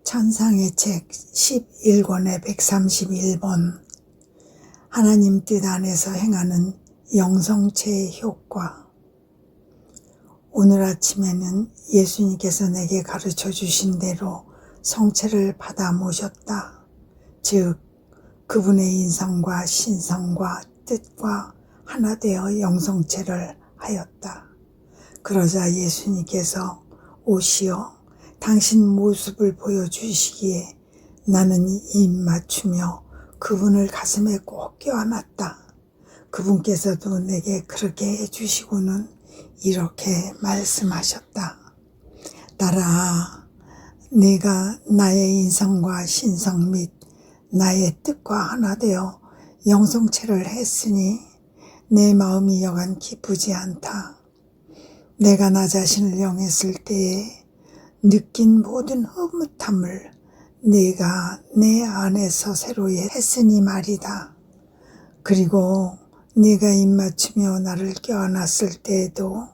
찬상의 책 11권의 131번 하나님 뜻 안에서 행하는 영성체의 효과. 오늘 아침에는 예수님께서 내게 가르쳐 주신 대로 성체를 받아 모셨다. 즉 그분의 인성과 신성과 뜻과 하나 되어 영성체를 하였다. 그러자 예수님께서 오시어 당신 모습을 보여주시기에 나는 입 맞추며 그분을 가슴에 꼭 껴안았다. 그분께서도 내게 그렇게 해주시고는 이렇게 말씀하셨다. 딸아, 내가 나의 인성과 신성 및 나의 뜻과 하나 되어 영성체를 했으니 내 마음이 여간 기쁘지 않다. 내가 나 자신을 영했을 때에 느낀 모든 흐뭇함을 내가 내 안에서 새로이 했으니 말이다. 그리고 네가 입 맞추며 나를 껴안았을 때에도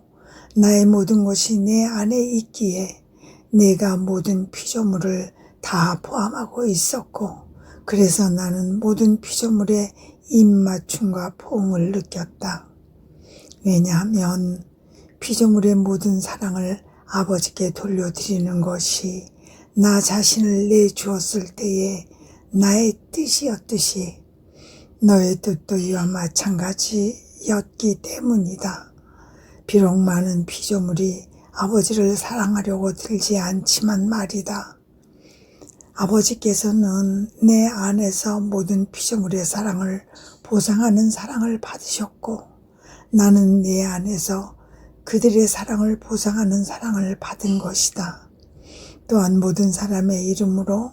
나의 모든 것이 내 안에 있기에 내가 모든 피조물을 다 포함하고 있었고, 그래서 나는 모든 피조물의 입맞춤과 포옹을 느꼈다. 왜냐하면 피조물의 모든 사랑을 아버지께 돌려드리는 것이 나 자신을 내주었을 때의 나의 뜻이었듯이 너의 뜻도 이와 마찬가지였기 때문이다. 비록 많은 피조물이 아버지를 사랑하려고 들지 않지만 말이다. 아버지께서는 내 안에서 모든 피조물의 사랑을 보상하는 사랑을 받으셨고, 나는 내 안에서 그들의 사랑을 보상하는 사랑을 받은 것이다. 또한 모든 사람의 이름으로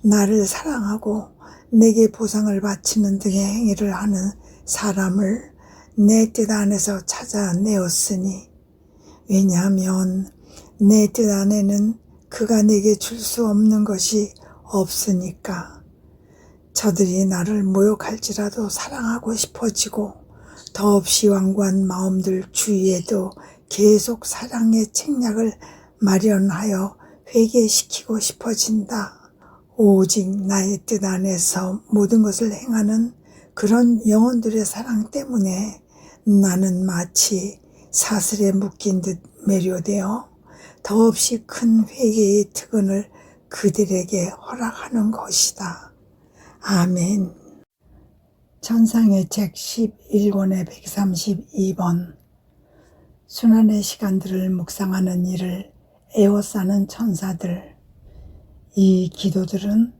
나를 사랑하고 내게 보상을 바치는 등의 행위를 하는 사람을 내 뜻 안에서 찾아내었으니, 왜냐하면 내 뜻 안에는 그가 내게 줄 수 없는 것이 없으니까. 저들이 나를 모욕할지라도 사랑하고 싶어지고 더없이 완고한 마음들 주위에도 계속 사랑의 책략을 마련하여 회개시키고 싶어진다. 오직 나의 뜻 안에서 모든 것을 행하는 그런 영혼들의 사랑 때문에 나는 마치 사슬에 묶인 듯 매료되어 더없이 큰 회개의 특권을 그들에게 허락하는 것이다. 아멘. 찬상의 책 11권의 132번 순환의 시간들을 묵상하는 일을 애워싸는 천사들. 이 기도들은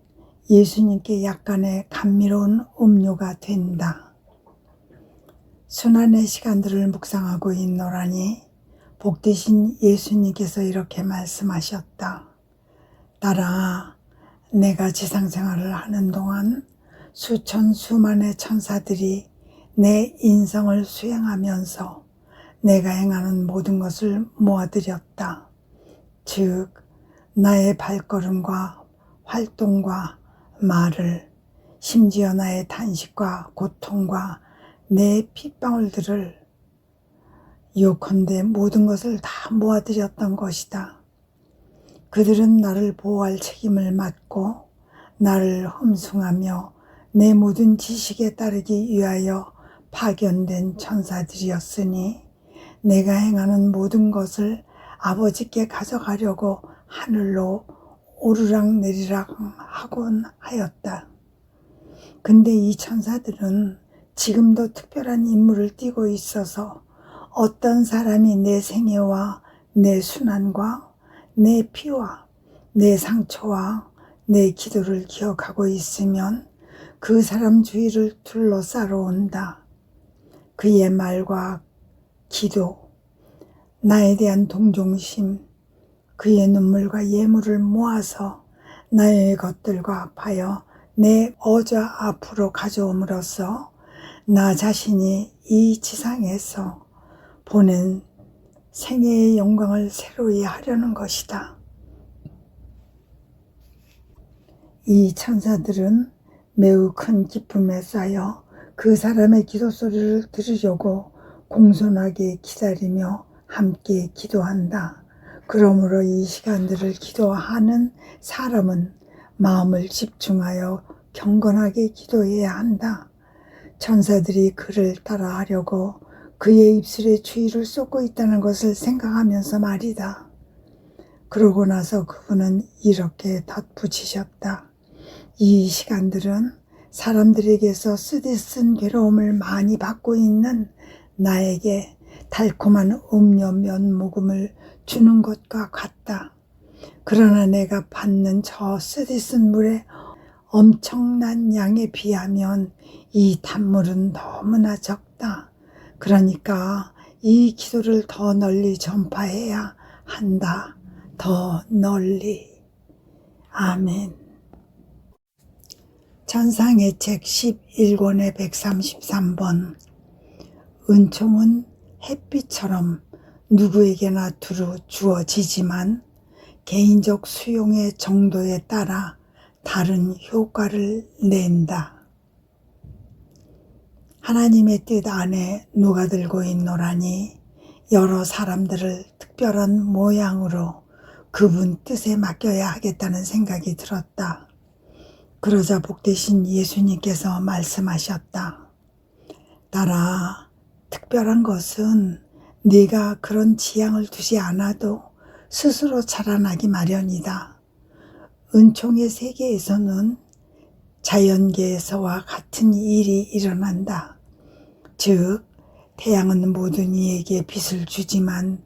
예수님께 약간의 감미로운 음료가 된다. 순환의 시간들을 묵상하고 있노라니 복되신 예수님께서 이렇게 말씀하셨다. 딸아, 내가 지상생활을 하는 동안 수천 수만의 천사들이 내 인성을 수행하면서 내가 행하는 모든 것을 모아들였다. 즉 나의 발걸음과 활동과 말을, 심지어 나의 탄식과 고통과 내 핏방울들을, 요컨대 모든 것을 다 모아들였던 것이다. 그들은 나를 보호할 책임을 맡고 나를 흠숭하며 내 모든 지식에 따르기 위하여 파견된 천사들이었으니 내가 행하는 모든 것을 아버지께 가져가려고 하늘로 오르락 내리락 하곤 하였다. 근데 이 천사들은 지금도 특별한 임무를 띠고 있어서 어떤 사람이 내 생애와 내 순환과 내 피와 내 상처와 내 기도를 기억하고 있으면 그 사람 주위를 둘러싸러 온다. 그의 말과 기도, 나에 대한 동정심, 그의 눈물과 예물을 모아서 나의 것들과 합하여 내 어저 앞으로 가져옴으로써 나 자신이 이 지상에서 보낸 생애의 영광을 새로이 하려는 것이다. 이 천사들은 매우 큰 기쁨에 쌓여 그 사람의 기도 소리를 들으려고 공손하게 기다리며 함께 기도한다. 그러므로 이 시간들을 기도하는 사람은 마음을 집중하여 경건하게 기도해야 한다. 천사들이 그를 따라하려고 그의 입술에 주의를 쏟고 있다는 것을 생각하면서 말이다. 그러고 나서 그분은 이렇게 덧붙이셨다. 이 시간들은 사람들에게서 쓰디쓴 괴로움을 많이 받고 있는 나에게 달콤한 음료 몇 모금을 주는 것과 같다. 그러나 내가 받는 저 쓰디쓴 물의 엄청난 양에 비하면 이 단물은 너무나 적다. 그러니까 이 기도를 더 널리 전파해야 한다. 더 널리. 아멘. 천상의 책 11권의 133번. 은총은 햇빛처럼 누구에게나 두루 주어지지만 개인적 수용의 정도에 따라 다른 효과를 낸다. 하나님의 뜻 안에 녹아들고 있노라니 여러 사람들을 특별한 모양으로 그분 뜻에 맡겨야 하겠다는 생각이 들었다. 그러자 복되신 예수님께서 말씀하셨다. 딸아, 특별한 것은 네가 그런 지향을 두지 않아도 스스로 자라나기 마련이다. 은총의 세계에서는 자연계에서와 같은 일이 일어난다. 즉, 태양은 모든 이에게 빛을 주지만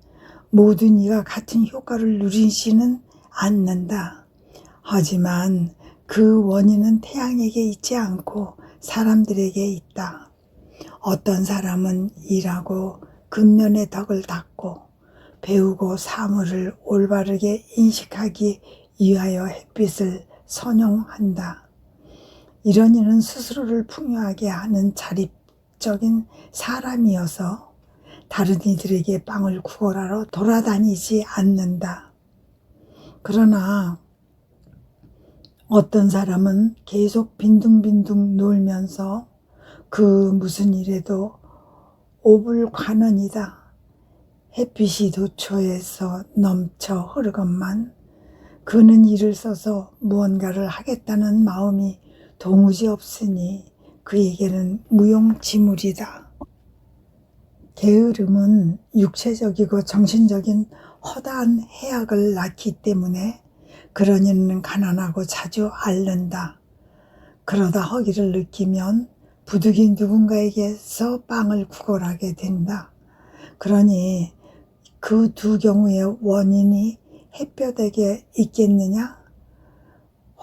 모든 이가 같은 효과를 누리지는 않는다. 하지만 그 원인은 태양에게 있지 않고 사람들에게 있다. 어떤 사람은 일하고 근면의 덕을 닦고 배우고 사물을 올바르게 인식하기 위하여 햇빛을 선용한다. 이런 이는 스스로를 풍요하게 하는 자립적인 사람이어서 다른 이들에게 빵을 구걸하러 돌아다니지 않는다. 그러나 어떤 사람은 계속 빈둥빈둥 놀면서 그 무슨 일에도 오불관원이다. 햇빛이 도처에서 넘쳐 흐르건만 그는 이를 써서 무언가를 하겠다는 마음이 도무지 없으니 그에게는 무용지물이다. 게으름은 육체적이고 정신적인 허다한 해악을 낳기 때문에 그런 이는 가난하고 자주 앓는다. 그러다 허기를 느끼면 부득이 누군가에게서 빵을 구걸하게 된다. 그러니 그 두 경우의 원인이 햇볕에게 있겠느냐?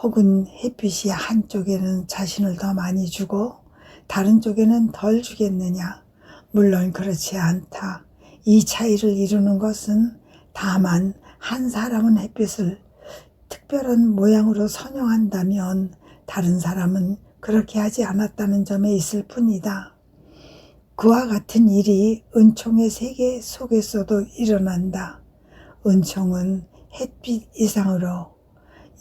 혹은 햇빛이 한쪽에는 자신을 더 많이 주고 다른 쪽에는 덜 주겠느냐? 물론 그렇지 않다. 이 차이를 이루는 것은 다만 한 사람은 햇빛을 특별한 모양으로 선용한다면 다른 사람은 그렇게 하지 않았다는 점에 있을 뿐이다. 그와 같은 일이 은총의 세계 속에서도 일어난다. 은총은 햇빛 이상으로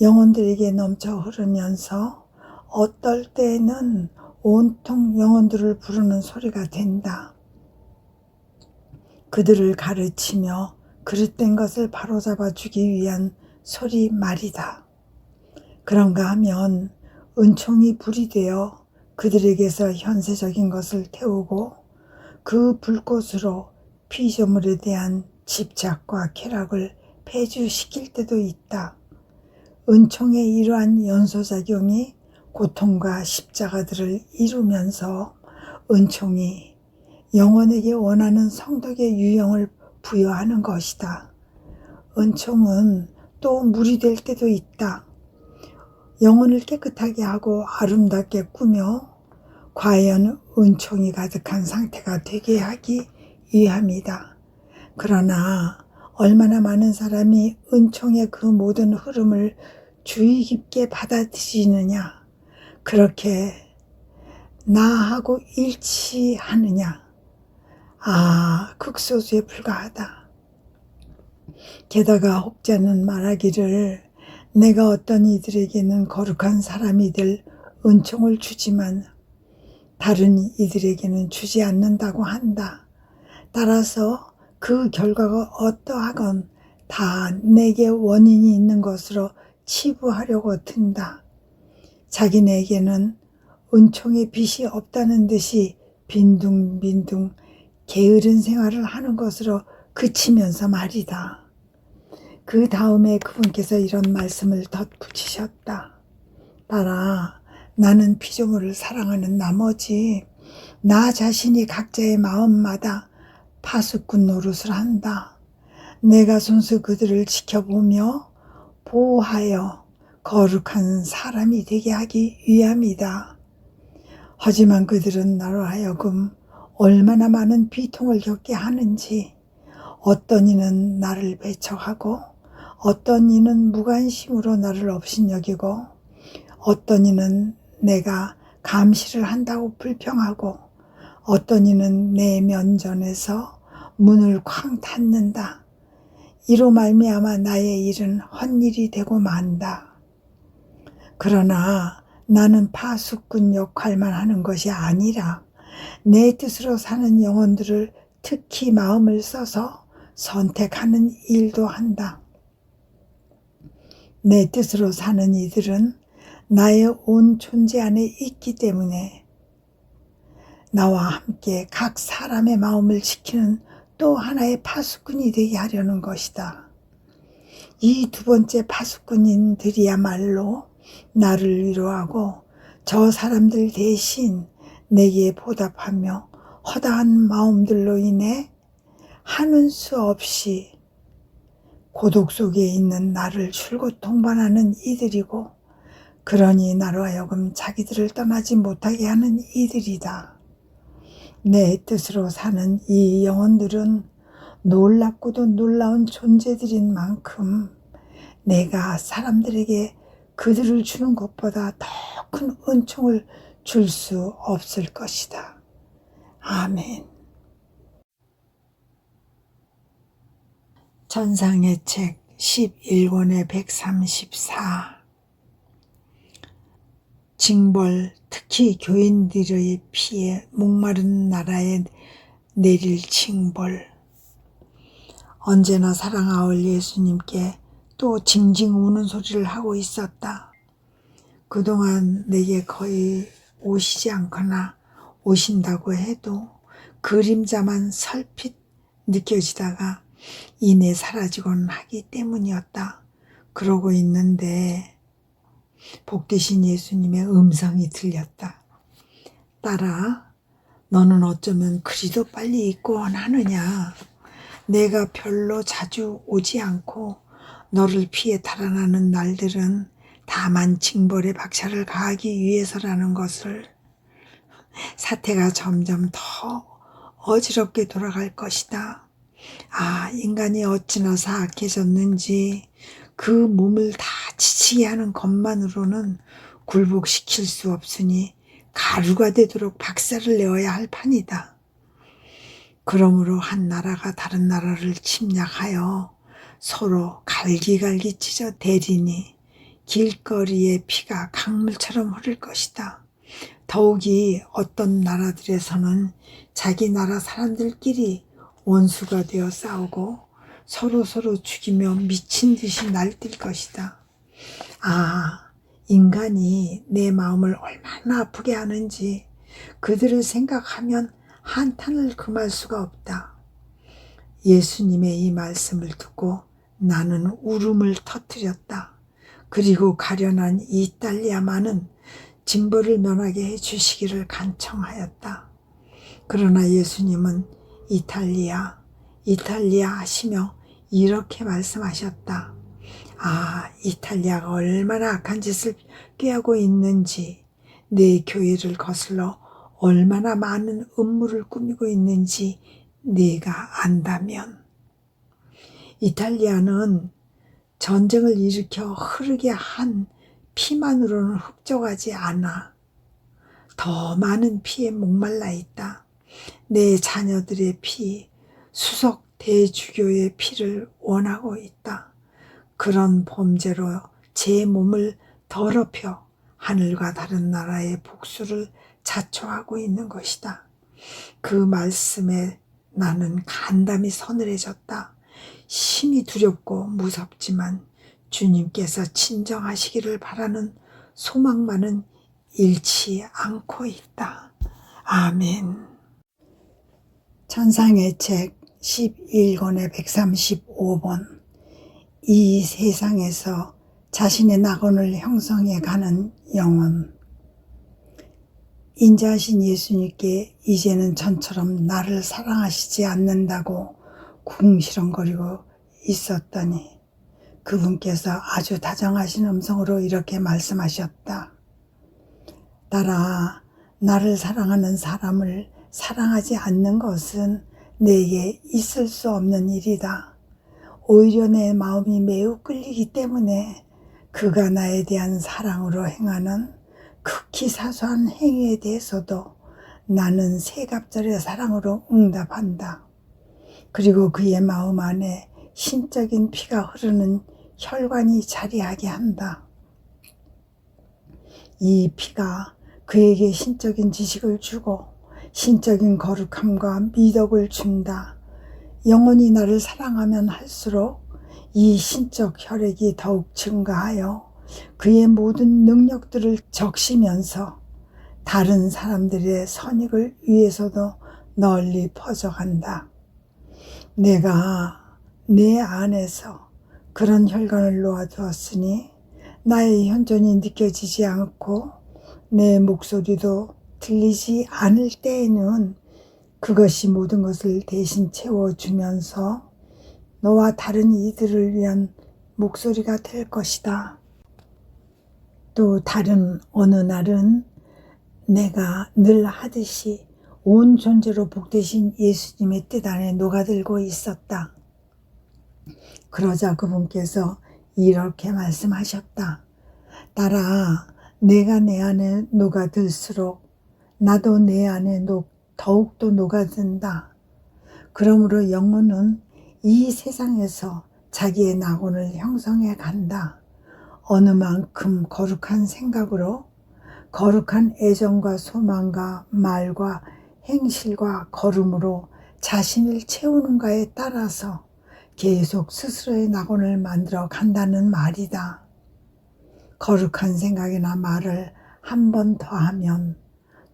영혼들에게 넘쳐 흐르면서 어떨 때는 온통 영혼들을 부르는 소리가 된다. 그들을 가르치며 그릇된 것을 바로잡아 주기 위한 소리 말이다. 그런가 하면 은총이 불이 되어 그들에게서 현세적인 것을 태우고 그 불꽃으로 피조물에 대한 집착과 쾌락을 폐주시킬 때도 있다. 은총의 이러한 연소작용이 고통과 십자가들을 이루면서 은총이 영혼에게 원하는 성덕의 유형을 부여하는 것이다. 은총은 또 물이 될 때도 있다. 영혼을 깨끗하게 하고 아름답게 꾸며 과연 은총이 가득한 상태가 되게 하기 위함이다. 그러나 얼마나 많은 사람이 은총의 그 모든 흐름을 주의 깊게 받아들이느냐, 그렇게 나하고 일치하느냐, 극소수에 불과하다. 게다가 혹자는 말하기를 내가 어떤 이들에게는 거룩한 사람이 될 은총을 주지만 다른 이들에게는 주지 않는다고 한다. 따라서 그 결과가 어떠하건 다 내게 원인이 있는 것으로 치부하려고 든다. 자기네에게는 은총의 빚이 없다는 듯이 빈둥빈둥 게으른 생활을 하는 것으로 그치면서 말이다. 그 다음에 그분께서 이런 말씀을 덧붙이셨다. 딸아, 나는 피조물을 사랑하는 나머지 나 자신이 각자의 마음마다 파수꾼 노릇을 한다. 내가 손수 그들을 지켜보며 보호하여 거룩한 사람이 되게 하기 위함이다. 하지만 그들은 나로 하여금 얼마나 많은 비통을 겪게 하는지, 어떤 이는 나를 배척하고 어떤 이는 무관심으로 나를 업신여기고 어떤 이는 내가 감시를 한다고 불평하고 어떤 이는 내 면전에서 문을 쾅 닫는다. 이로 말미암아 나의 일은 헛일이 되고 만다. 그러나 나는 파수꾼 역할만 하는 것이 아니라 내 뜻으로 사는 영혼들을 특히 마음을 써서 선택하는 일도 한다. 내 뜻으로 사는 이들은 나의 온 존재 안에 있기 때문에 나와 함께 각 사람의 마음을 지키는 또 하나의 파수꾼이 되게 하려는 것이다. 이 두 번째 파수꾼인들이야말로 나를 위로하고 저 사람들 대신 내게 보답하며 허다한 마음들로 인해 하는 수 없이 고독 속에 있는 나를 줄곧 동반하는 이들이고, 그러니 나로 하여금 자기들을 떠나지 못하게 하는 이들이다. 내 뜻으로 사는 이 영혼들은 놀랍고도 놀라운 존재들인 만큼 내가 사람들에게 그들을 주는 것보다 더 큰 은총을 줄 수 없을 것이다. 아멘. 전상의 책 11권의 134. 징벌, 특히 교인들의 피에 목마른 나라에 내릴 징벌. 언제나 사랑하올 예수님께 또 징징 우는 소리를 하고 있었다. 그동안 내게 거의 오시지 않거나 오신다고 해도 그림자만 설핏 느껴지다가 이내 사라지곤 하기 때문이었다. 그러고 있는데 복되신 예수님의 음성이 들렸다. 딸아, 너는 어쩌면 그리도 빨리 있곤 하느냐. 내가 별로 자주 오지 않고 너를 피해 달아나는 날들은 다만 징벌의 박차를 가하기 위해서라는 것을. 사태가 점점 더 어지럽게 돌아갈 것이다. 아, 인간이 어찌나 사악해졌는지 그 몸을 다 지치게 하는 것만으로는 굴복시킬 수 없으니 가루가 되도록 박살을 내어야 할 판이다. 그러므로 한 나라가 다른 나라를 침략하여 서로 갈기갈기 찢어 대리니 길거리에 피가 강물처럼 흐를 것이다. 더욱이 어떤 나라들에서는 자기 나라 사람들끼리 원수가 되어 싸우고 서로 죽이며 미친 듯이 날뛸 것이다. 아, 인간이 내 마음을 얼마나 아프게 하는지 그들을 생각하면 한탄을 금할 수가 없다. 예수님의 이 말씀을 듣고 나는 울음을 터뜨렸다. 그리고 가련한 이탈리아만은 징벌을 면하게 해주시기를 간청하였다. 그러나 예수님은 이탈리아 하시며 이렇게 말씀하셨다. 아, 이탈리아가 얼마나 악한 짓을 꾀하고 있는지, 내 교회를 거슬러 얼마나 많은 음모를 꾸미고 있는지 네가 안다면. 이탈리아는 전쟁을 일으켜 흐르게 한 피만으로는 흡족하지 않아. 더 많은 피에 목말라 있다. 내 자녀들의 피, 수석 대주교의 피를 원하고 있다. 그런 범죄로 제 몸을 더럽혀 하늘과 다른 나라의 복수를 자초하고 있는 것이다. 그 말씀에 나는 간담이 서늘해졌다. 심히 두렵고 무섭지만 주님께서 친정하시기를 바라는 소망만은 잃지 않고 있다. 아멘. 천상의 책 11권의 135번. 이 세상에서 자신의 낙원을 형성해 가는 영혼. 인자하신 예수님께 이제는 전처럼 나를 사랑하시지 않는다고 궁시렁거리고 있었더니 그분께서 아주 다정하신 음성으로 이렇게 말씀하셨다. 딸아, 나를 사랑하는 사람을 사랑하지 않는 것은 내게 있을 수 없는 일이다. 오히려 내 마음이 매우 끌리기 때문에 그가 나에 대한 사랑으로 행하는 극히 사소한 행위에 대해서도 나는 새갑절의 사랑으로 응답한다. 그리고 그의 마음 안에 신적인 피가 흐르는 혈관이 자리하게 한다. 이 피가 그에게 신적인 지식을 주고 신적인 거룩함과 미덕을 준다. 영원히 나를 사랑하면 할수록 이 신적 혈액이 더욱 증가하여 그의 모든 능력들을 적시면서 다른 사람들의 선익을 위해서도 널리 퍼져간다. 내가 내 안에서 그런 혈관을 놓아두었으니 나의 현존이 느껴지지 않고 내 목소리도 들리지 않을 때에는 그것이 모든 것을 대신 채워주면서 너와 다른 이들을 위한 목소리가 될 것이다. 또 다른 어느 날은 내가 늘 하듯이 온 존재로 복되신 예수님의 뜻 안에 녹아들고 있었다. 그러자 그분께서 이렇게 말씀하셨다. 딸아, 내가 내 안에 녹아들수록 나도 내 안에 더욱더 녹아든다. 그러므로 영혼은 이 세상에서 자기의 낙원을 형성해 간다. 어느 만큼 거룩한 생각으로 거룩한 애정과 소망과 말과 행실과 걸음으로 자신을 채우는가에 따라서 계속 스스로의 낙원을 만들어 간다는 말이다. 거룩한 생각이나 말을 한 번 더 하면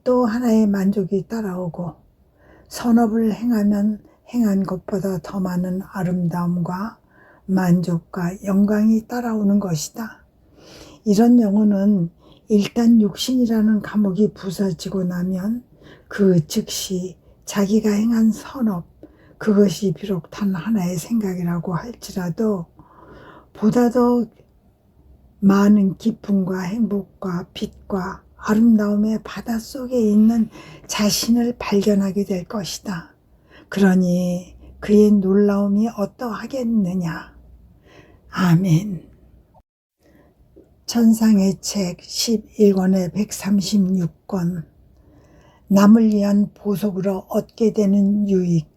또 하나의 만족이 따라오고 선업을 행하면 행한 것보다 더 많은 아름다움과 만족과 영광이 따라오는 것이다. 이런 영혼은 일단 육신이라는 감옥이 부서지고 나면 그 즉시 자기가 행한 선업, 그것이 비록 단 하나의 생각이라고 할지라도 보다 더 많은 기쁨과 행복과 빛과 아름다움의 바닷속에 있는 자신을 발견하게 될 것이다. 그러니 그의 놀라움이 어떠하겠느냐. 아멘. 천상의 책 11권의 136권. 남을 위한 보석으로 얻게 되는 유익.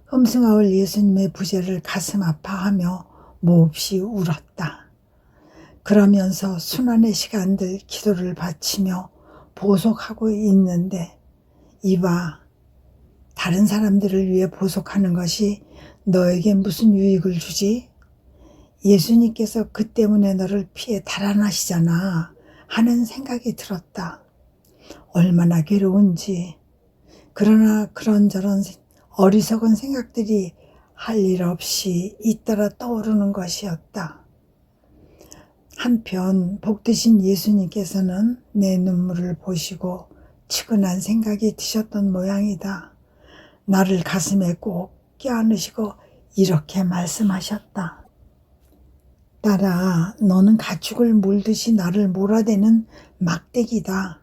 흠숭아올 예수님의 부재를 가슴 아파하며 몹시 울었다. 그러면서 수많은 시간들 기도를 바치며 보속하고 있는데 이봐, 다른 사람들을 위해 보속하는 것이 너에게 무슨 유익을 주지? 예수님께서 그 때문에 너를 피해 달아나시잖아 하는 생각이 들었다. 얼마나 괴로운지. 그러나 그런저런 어리석은 생각들이 할 일 없이 잇따라 떠오르는 것이었다. 한편 복되신 예수님께서는 내 눈물을 보시고 측은한 생각이 드셨던 모양이다. 나를 가슴에 꼭 껴안으시고 이렇게 말씀하셨다. 딸아, 너는 가축을 물듯이 나를 몰아대는 막대기다.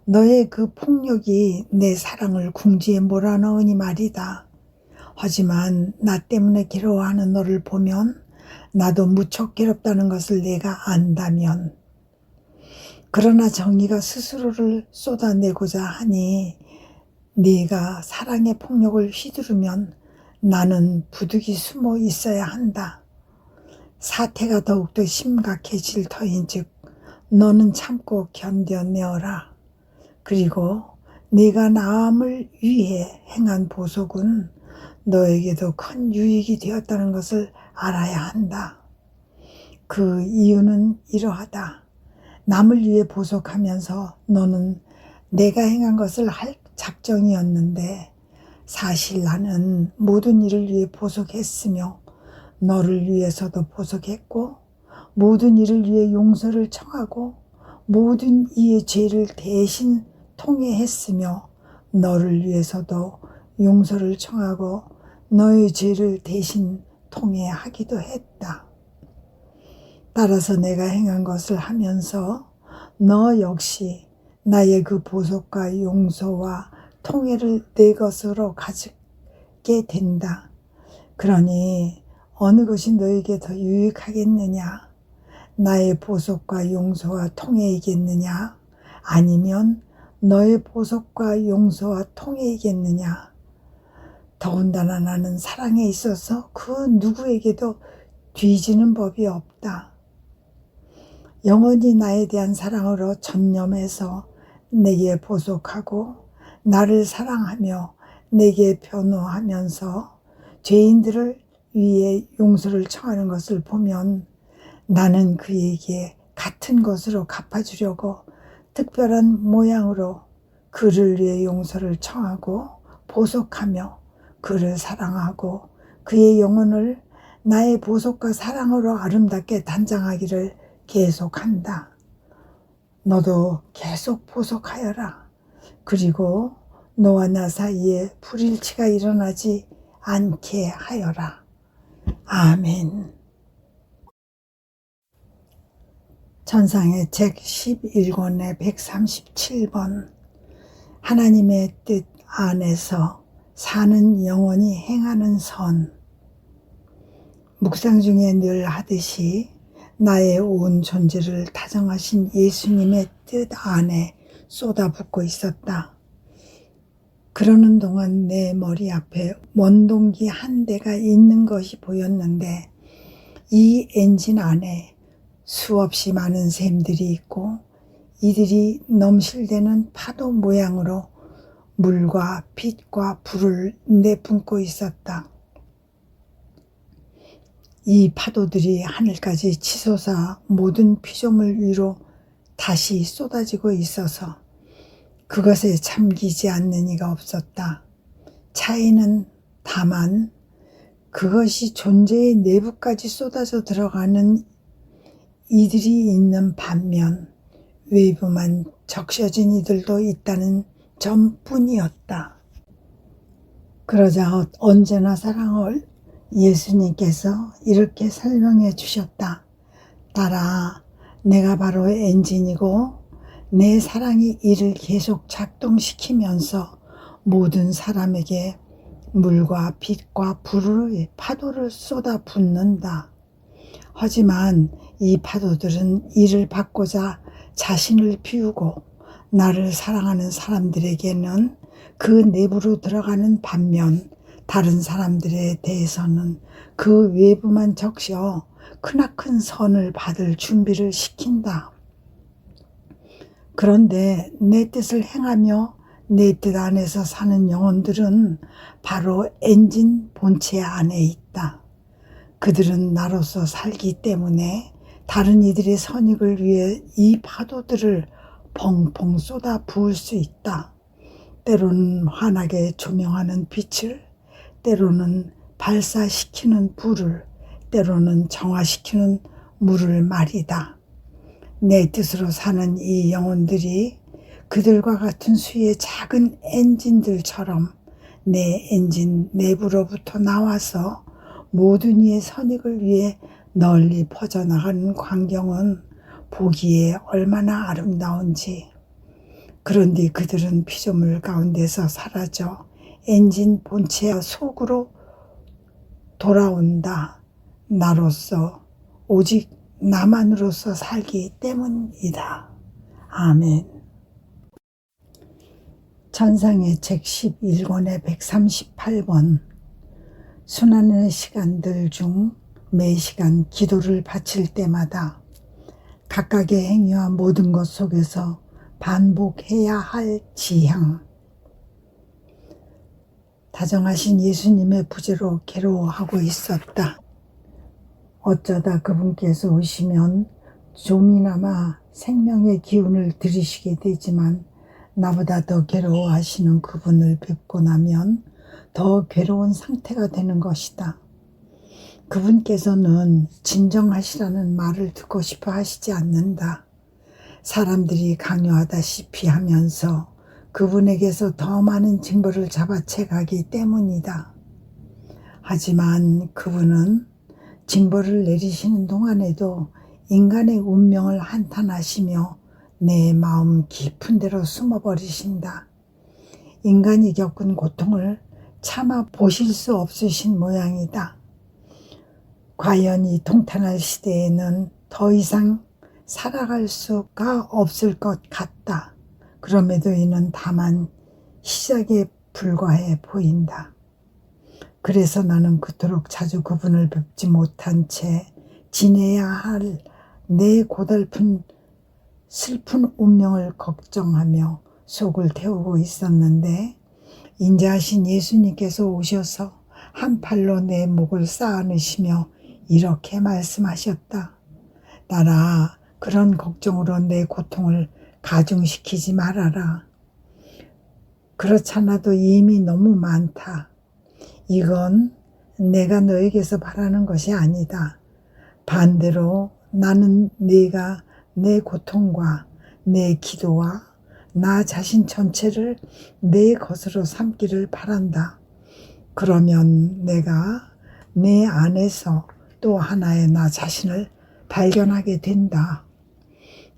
너의 그 폭력이 내 사랑을 궁지에 몰아넣으니 말이다. 하지만 나 때문에 괴로워하는 너를 보면 나도 무척 괴롭다는 것을 내가 안다면, 그러나 정의가 스스로를 쏟아내고자 하니 네가 사랑의 폭력을 휘두르면 나는 부득이 숨어 있어야 한다. 사태가 더욱더 심각해질 터인즉 너는 참고 견뎌내어라. 그리고 네가 남을 위해 행한 보속은 너에게도 큰 유익이 되었다는 것을 알아야 한다. 그 이유는 이러하다. 남을 위해 보속하면서 너는 내가 행한 것을 할 작정이었는데 사실 나는 모든 일을 위해 보속했으며 너를 위해서도 보속했고 모든 일을 위해 용서를 청하고 모든 이의 죄를 대신 통해했으며 너를 위해서도 용서를 청하고 너의 죄를 대신 통해하기도 했다. 따라서 내가 행한 것을 하면서 너 역시 나의 그 보속과 용서와 통해를 내 것으로 가지게 된다. 그러니 어느 것이 너에게 더 유익하겠느냐? 나의 보속과 용서와 통해이겠느냐? 아니면 너의 보속과 용서와 통해이겠느냐? 더군다나 나는 사랑에 있어서 그 누구에게도 뒤지는 법이 없다. 영원히 나에 대한 사랑으로 전념해서 내게 보속하고 나를 사랑하며 내게 변호하면서 죄인들을 위해 용서를 청하는 것을 보면 나는 그에게 같은 것으로 갚아주려고 특별한 모양으로 그를 위해 용서를 청하고 보속하며 그를 사랑하고 그의 영혼을 나의 보속과 사랑으로 아름답게 단장하기를 계속한다. 너도 계속 보속하여라. 그리고 너와 나 사이에 불일치가 일어나지 않게 하여라. 아멘. 천상의 책 11권의 137번 하나님의 뜻 안에서 사는 영혼이 행하는 선. 묵상 중에 늘 하듯이 나의 온 존재를 다정하신 예수님의 뜻 안에 쏟아붓고 있었다. 그러는 동안 내 머리 앞에 원동기 한 대가 있는 것이 보였는데 이 엔진 안에 수없이 많은 샘들이 있고 이들이 넘실대는 파도 모양으로 물과 빛과 불을 내뿜고 있었다. 이 파도들이 하늘까지 치솟아 모든 피조물 위로 다시 쏟아지고 있어서 그것에 잠기지 않는 이가 없었다. 차이는 다만 그것이 존재의 내부까지 쏟아져 들어가는 이들이 있는 반면 외부만 적셔진 이들도 있다는 점뿐이었다. 그러자 언제나 사랑을 예수님께서 이렇게 설명해 주셨다. 딸아, 내가 바로 엔진이고 내 사랑이 이를 계속 작동시키면서 모든 사람에게 물과 빛과 불의 파도를 쏟아 붓는다. 하지만 이 파도들은 이를 받고자 자신을 비우고 나를 사랑하는 사람들에게는 그 내부로 들어가는 반면 다른 사람들에 대해서는 그 외부만 적셔 크나큰 선을 받을 준비를 시킨다. 그런데 내 뜻을 행하며 내 뜻 안에서 사는 영혼들은 바로 엔진 본체 안에 있다. 그들은 나로서 살기 때문에 다른 이들의 선익을 위해 이 파도들을 펑펑 쏟아 부을 수 있다. 때로는 환하게 조명하는 빛을, 때로는 발사시키는 불을, 때로는 정화시키는 물을 말이다. 내 뜻으로 사는 이 영혼들이 그들과 같은 수의 작은 엔진들처럼 내 엔진 내부로부터 나와서 모든 이의 선익을 위해 널리 퍼져나가는 광경은 보기에 얼마나 아름다운지. 그런데 그들은 피조물 가운데서 사라져 엔진 본체 속으로 돌아온다. 나로서 오직 나만으로서 살기 때문이다. 아멘. 천상의 책 11권의 138번 수많은 시간들 중 매 시간 기도를 바칠 때마다 각각의 행위와 모든 것 속에서 반복해야 할 지향. 다정하신 예수님의 부재로 괴로워하고 있었다. 어쩌다 그분께서 오시면 좀이나마 생명의 기운을 들이시게 되지만 나보다 더 괴로워하시는 그분을 뵙고 나면 더 괴로운 상태가 되는 것이다. 그분께서는 진정하시라는 말을 듣고 싶어 하시지 않는다. 사람들이 강요하다시피 하면서 그분에게서 더 많은 징벌을 잡아채 가기 때문이다. 하지만 그분은 징벌을 내리시는 동안에도 인간의 운명을 한탄하시며 내 마음 깊은 데로 숨어버리신다. 인간이 겪은 고통을 차마 보실 수 없으신 모양이다. 과연 이 통탄할 시대에는 더 이상 살아갈 수가 없을 것 같다. 그럼에도 이는 다만 시작에 불과해 보인다. 그래서 나는 그토록 자주 그분을 뵙지 못한 채 지내야 할 내 고달픈 슬픈 운명을 걱정하며 속을 태우고 있었는데 인자하신 예수님께서 오셔서 한 팔로 내 목을 쌓아 안으시며 이렇게 말씀하셨다. 딸아, 그런 걱정으로 내 고통을 가중시키지 말아라. 그렇잖아도 이미 너무 많다. 이건 내가 너에게서 바라는 것이 아니다. 반대로 나는 네가 내 고통과 내 기도와 나 자신 전체를 내 것으로 삼기를 바란다. 그러면 내가 내 안에서 또 하나의 나 자신을 발견하게 된다.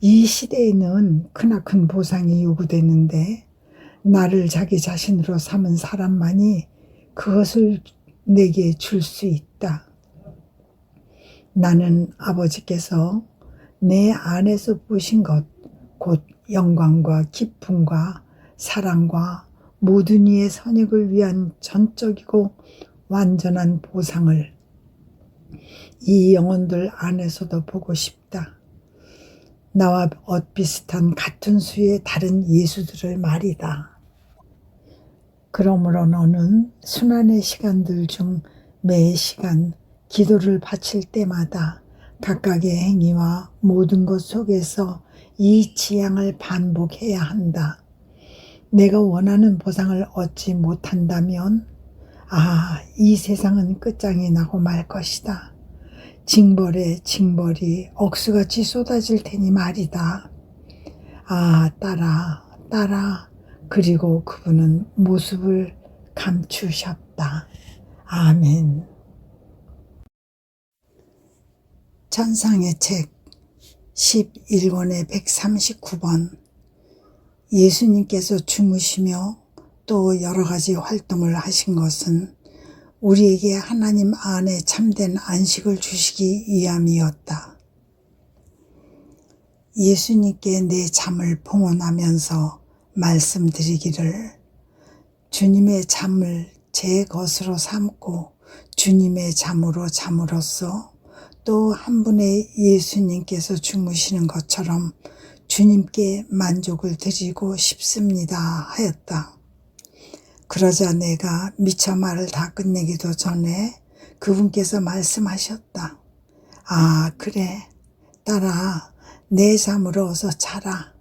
이 시대에는 크나큰 보상이 요구되는데 나를 자기 자신으로 삼은 사람만이 그것을 내게 줄 수 있다. 나는 아버지께서 내 안에서 보신 것, 곧 영광과 기쁨과 사랑과 모든 이의 선익을 위한 전적이고 완전한 보상을 이 영혼들 안에서도 보고 싶다. 나와 엇비슷한 같은 수의 다른 예수들을 말이다. 그러므로 너는 순환의 시간들 중 매 시간 기도를 바칠 때마다 각각의 행위와 모든 것 속에서 이 지향을 반복해야 한다. 내가 원하는 보상을 얻지 못한다면 이 세상은 끝장이 나고 말 것이다. 징벌에 징벌이 억수같이 쏟아질 테니 말이다. 딸아. 그리고 그분은 모습을 감추셨다. 아멘. 천상의 책 11권의 139번. 예수님께서 주무시며 또 여러 가지 활동을 하신 것은 우리에게 하나님 안에 참된 안식을 주시기 위함이었다. 예수님께 내 잠을 봉헌하면서 말씀드리기를 주님의 잠을 제 것으로 삼고 주님의 잠으로 잠으로써 또 한 분의 예수님께서 주무시는 것처럼 주님께 만족을 드리고 싶습니다 하였다. 그러자 내가 미처 말을 다 끝내기도 전에 그분께서 말씀하셨다. 그래 딸아, 내 잠으로 어서 자라.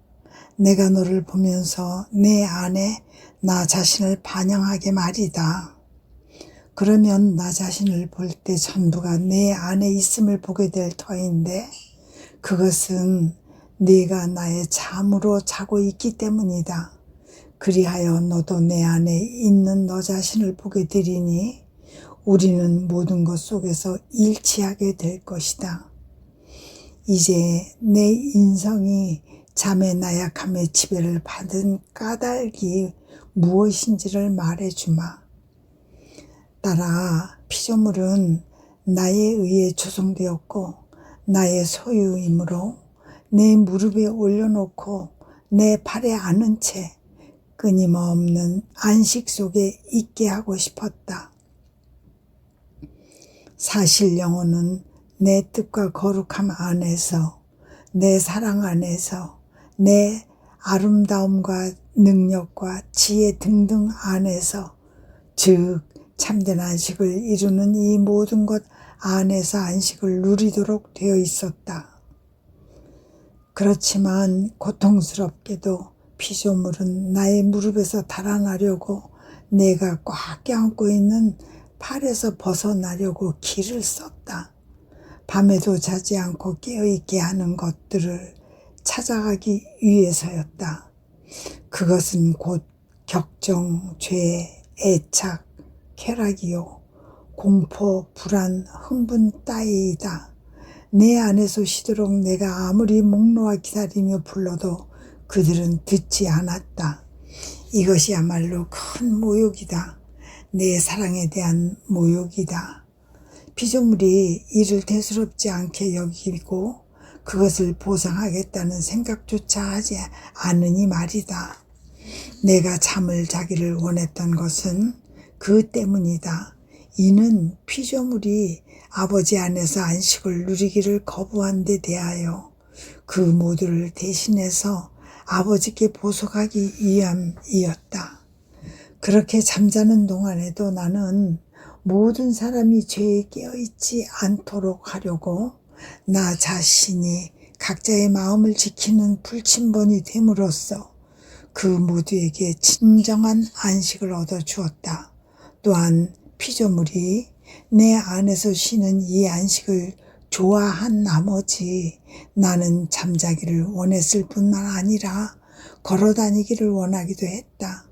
내가 너를 보면서 내 안에 나 자신을 반영하게 말이다. 그러면 나 자신을 볼 때 전부가 내 안에 있음을 보게 될 터인데 그것은 네가 나의 잠으로 자고 있기 때문이다. 그리하여 너도 내 안에 있는 너 자신을 보게 되리니 우리는 모든 것 속에서 일치하게 될 것이다. 이제 내 인성이 잠의 나약함의 지배를 받은 까닭이 무엇인지를 말해주마. 딸아, 피조물은 나에 의해 조성되었고 나의 소유이므로 내 무릎에 올려놓고 내 팔에 안은 채 끊임없는 안식 속에 있게 하고 싶었다. 사실 영혼은 내 뜻과 거룩함 안에서, 내 사랑 안에서, 내 아름다움과 능력과 지혜 등등 안에서 즉 참된 안식을 이루는 이 모든 것 안에서 안식을 누리도록 되어 있었다. 그렇지만 고통스럽게도 피조물은 나의 무릎에서 달아나려고 내가 꽉 껴안고 있는 팔에서 벗어나려고 길을 썼다. 밤에도 자지 않고 깨어있게 하는 것들을 찾아가기 위해서였다. 그것은 곧 격정, 죄, 애착, 쾌락이요, 공포, 불안, 흥분 따위이다. 내 안에서 쉬도록 내가 아무리 목 놓아 기다리며 불러도 그들은 듣지 않았다. 이것이야말로 큰 모욕이다. 내 사랑에 대한 모욕이다. 피조물이 이를 대수롭지 않게 여기고 그것을 보상하겠다는 생각조차 하지 않으니 말이다. 내가 잠을 자기를 원했던 것은 그 때문이다. 이는 피조물이 아버지 안에서 안식을 누리기를 거부한 데 대하여 그 모두를 대신해서 아버지께 보속하기 위함이었다. 그렇게 잠자는 동안에도 나는 모든 사람이 죄에 깨어있지 않도록 하려고 나 자신이 각자의 마음을 지키는 불침번이 됨으로써 그 모두에게 진정한 안식을 얻어 주었다. 또한 피조물이 내 안에서 쉬는 이 안식을 좋아한 나머지 나는 잠자기를 원했을 뿐만 아니라 걸어다니기를 원하기도 했다.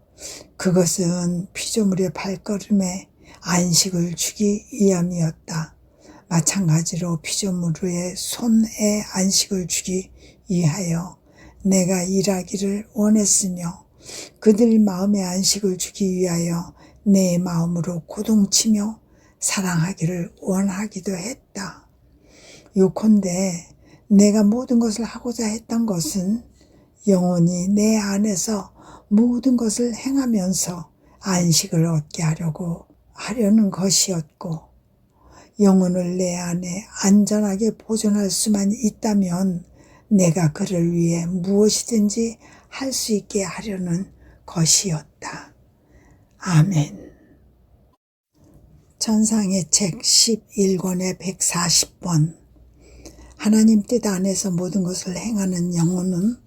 그것은 피조물의 발걸음에 안식을 주기 위함이었다. 마찬가지로 피조물의 손에 안식을 주기 위하여 내가 일하기를 원했으며 그들 마음에 안식을 주기 위하여 내 마음으로 고동치며 사랑하기를 원하기도 했다. 요컨대 내가 모든 것을 하고자 했던 것은 영원히 내 안에서 모든 것을 행하면서 안식을 얻게 하려는 것이었고, 영혼을 내 안에 안전하게 보존할 수만 있다면 내가 그를 위해 무엇이든지 할 수 있게 하려는 것이었다. 아멘. 천상의 책 11권의 140번. 하나님 뜻 안에서 모든 것을 행하는 영혼은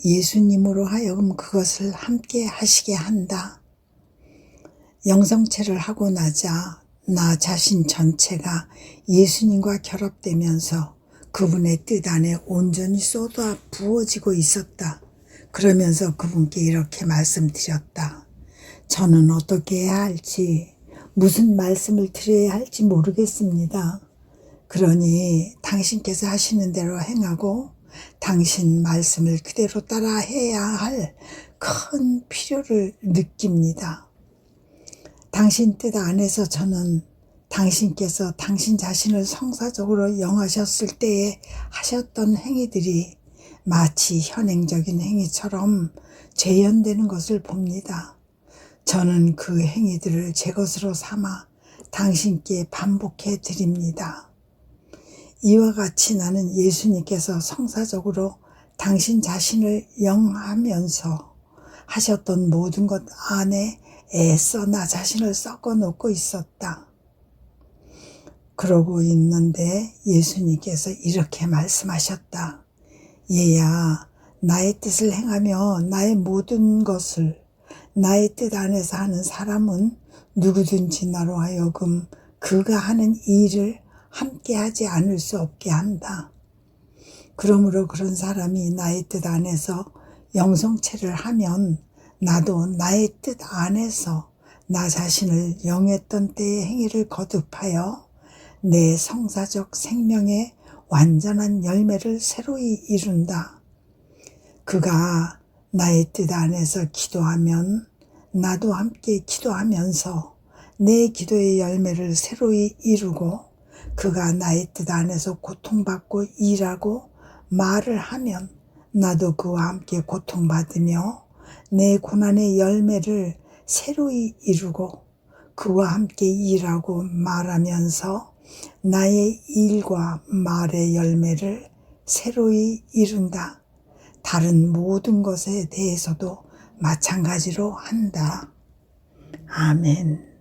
예수님으로 하여금 그것을 함께 하시게 한다. 영성체를 하고 나자 나 자신 전체가 예수님과 결합되면서 그분의 뜻 안에 온전히 쏟아 부어지고 있었다. 그러면서 그분께 이렇게 말씀드렸다. 저는 어떻게 해야 할지, 무슨 말씀을 드려야 할지 모르겠습니다. 그러니 당신께서 하시는 대로 행하고 당신 말씀을 그대로 따라 해야 할 큰 필요를 느낍니다. 당신 뜻 안에서 저는 당신께서 당신 자신을 성사적으로 영하셨을 때에 하셨던 행위들이 마치 현행적인 행위처럼 재현되는 것을 봅니다. 저는 그 행위들을 제 것으로 삼아 당신께 반복해 드립니다. 이와 같이 나는 예수님께서 성사적으로 당신 자신을 영하면서 하셨던 모든 것 안에 애써 나 자신을 섞어 놓고 있었다. 그러고 있는데 예수님께서 이렇게 말씀하셨다. 얘야, 나의 뜻을 행하며 나의 모든 것을 나의 뜻 안에서 하는 사람은 누구든지 나로 하여금 그가 하는 일을 함께 하지 않을 수 없게 한다. 그러므로 그런 사람이 나의 뜻 안에서 영성체를 하면 나도 나의 뜻 안에서 나 자신을 영했던 때의 행위를 거듭하여 내 성사적 생명의 완전한 열매를 새로이 이룬다. 그가 나의 뜻 안에서 기도하면 나도 함께 기도하면서 내 기도의 열매를 새로이 이루고, 그가 나의 뜻 안에서 고통받고 일하고 말을 하면 나도 그와 함께 고통받으며 내 고난의 열매를 새로이 이루고 그와 함께 일하고 말하면서 나의 일과 말의 열매를 새로이 이룬다. 다른 모든 것에 대해서도 마찬가지로 한다. 아멘.